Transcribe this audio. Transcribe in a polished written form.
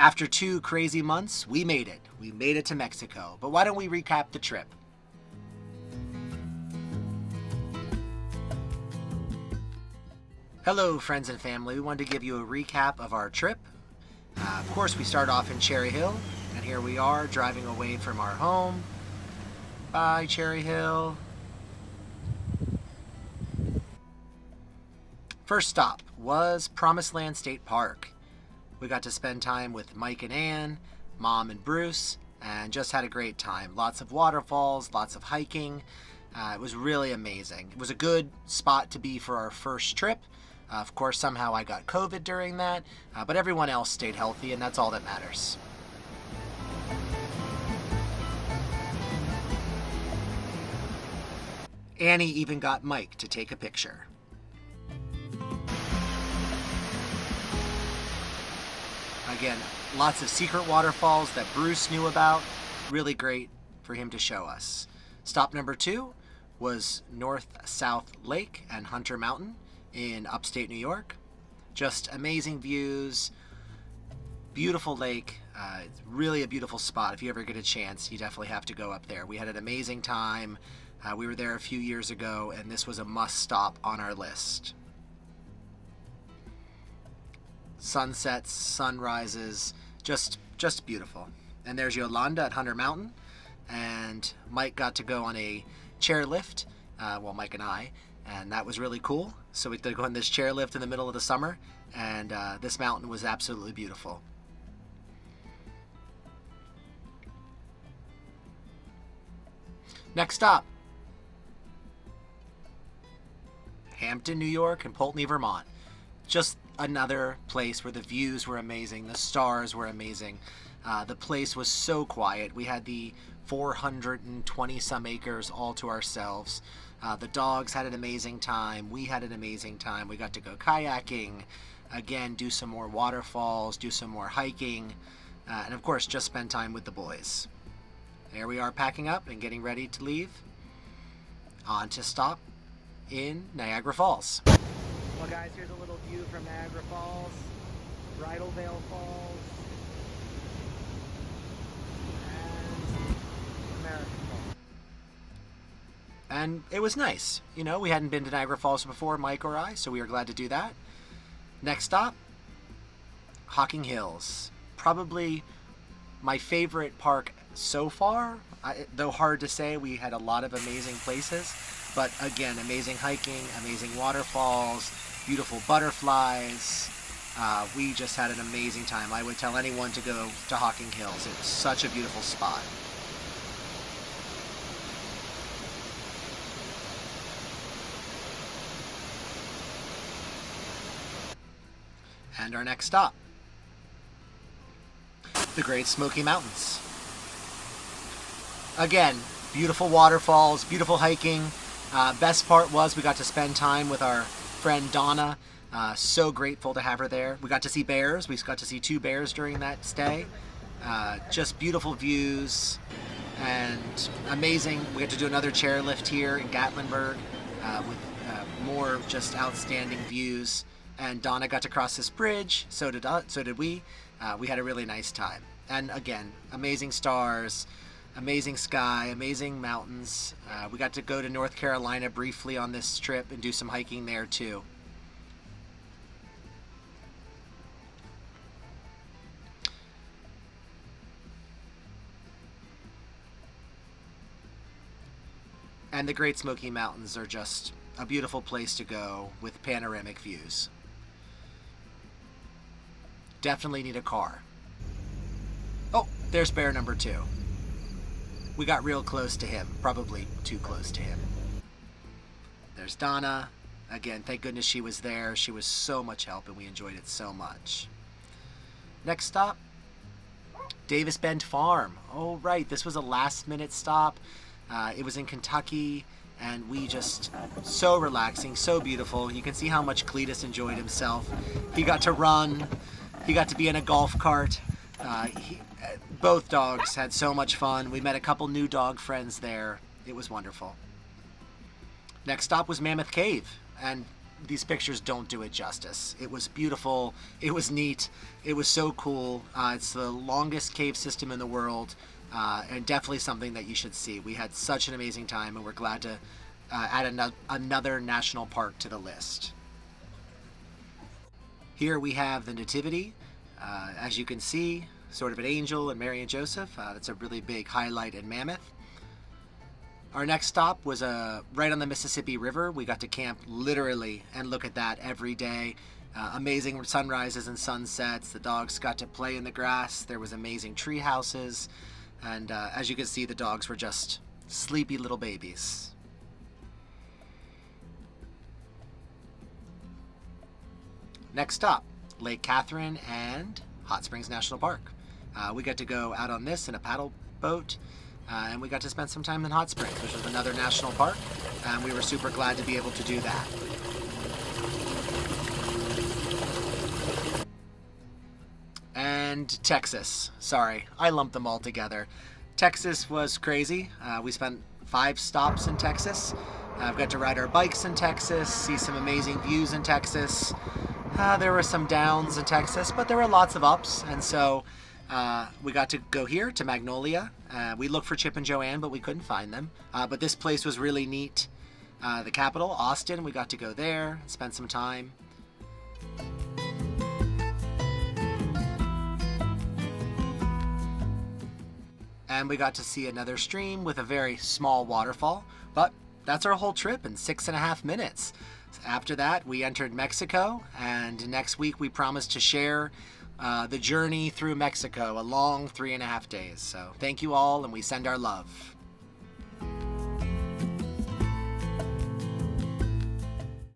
After 2 crazy months, we made it. We made it to Mexico. But why don't we recap the trip? Hello, friends and family. We wanted to give you a recap of our trip. Of course, we start off in Cherry Hill, and here we are driving away from our home. Bye, Cherry Hill. First stop was Promised Land State Park. We got to spend time with Mike and Ann, Mom and Bruce, and just had a great time. Lots of waterfalls, lots of hiking. It was really amazing. It was a good spot to be for our first trip. Of course, somehow I got COVID during that, but everyone else stayed healthy, and that's all that matters. Annie even got Mike to take a picture. Again, lots of secret waterfalls that Bruce knew about. Really great for him to show us. Stop number 2 was North-South Lake and Hunter Mountain in upstate New York. Just amazing views, beautiful lake. It's really a beautiful spot. If you ever get a chance, you definitely have to go up there. We had an amazing time. We were there a few years ago, and this was a must stop on our list. Sunsets, sunrises, just beautiful. And there's Yolanda at Hunter Mountain, and Mike got to go on a chairlift, Mike and I, and that was really cool. So we got to go on this chairlift in the middle of the summer, and this mountain was absolutely beautiful. Next stop, Hampton, New York, and Poultney, Vermont. Just another place where the views were amazing, the stars were amazing. The place was so quiet. We had the 420 some acres all to ourselves. The dogs had an amazing time. We had an amazing time. We got to go kayaking, again, do some more waterfalls, do some more hiking, and of course, just spend time with the boys. There we are packing up and getting ready to leave. On to stop in Niagara Falls. Well, guys, here's a little view from Niagara Falls, Bridal Veil Falls, and American Falls. And it was nice. You know, we hadn't been to Niagara Falls before, Mike or I, so we were glad to do that. Next stop, Hocking Hills. Probably my favorite park so far. Though hard to say, we had a lot of amazing places. But again, amazing hiking, amazing waterfalls, beautiful butterflies. We just had an amazing time. I would tell anyone to go to Hocking Hills. It's such a beautiful spot. And our next stop, the Great Smoky Mountains. Again, beautiful waterfalls, beautiful hiking. Best part was we got to spend time with our friend Donna. So grateful to have her there. We got to see bears. We got to see 2 bears during that stay. Just beautiful views and amazing. We got to do another chairlift here in Gatlinburg with more just outstanding views. And Donna got to cross this bridge. So did we. We had a really nice time. And again, amazing stars, amazing sky, amazing mountains. We got to go to North Carolina briefly on this trip and do some hiking there too. And the Great Smoky Mountains are just a beautiful place to go with panoramic views. Definitely need a car. Oh, there's bear number 2. We got real close to him, probably too close to him. There's Donna. Again, thank goodness she was there. She was so much help and we enjoyed it so much. Next stop, Davis Bend Farm. Oh, right, this was a last-minute stop. It was in Kentucky, and we just, so relaxing, so beautiful. You can see how much Cletus enjoyed himself. He got to run. He got to be in a golf cart. Both dogs had so much fun. We met a couple new dog friends there. It was wonderful. Next stop was Mammoth Cave, and these pictures don't do it justice. It was beautiful. It was neat. It was so cool. It's the longest cave system in the world, and definitely something that you should see. We had such an amazing time, and we're glad to add another national park to the list. Here we have the Nativity. As you can see, sort of an angel and Mary and Joseph. That's a really big highlight in Mammoth. Our next stop was right on the Mississippi River. We got to camp literally and look at that every day. Amazing sunrises and sunsets. The dogs got to play in the grass. There was amazing tree houses. And as you can see, the dogs were just sleepy little babies. Next stop, Lake Catherine and Hot Springs National Park. We got to go out on this in a paddle boat. And we got to spend some time in Hot Springs, which is another national park, and we were super glad to be able to do that. And Texas. Sorry, I lumped them all together. Texas was crazy. We spent 5 stops in Texas. I've got to ride our bikes in Texas, see some amazing views in Texas. There were some downs in Texas, but there were lots of ups, and so we got to go here to Magnolia. We looked for Chip and Joanne, but we couldn't find them. But this place was really neat. The capital, Austin, we got to go there, spend some time. And we got to see another stream with a very small waterfall. But that's our whole trip in 6.5 minutes. After that, we entered Mexico, and next week we promised to share the journey through Mexico, a long 3.5 days. So thank you all, and we send our love.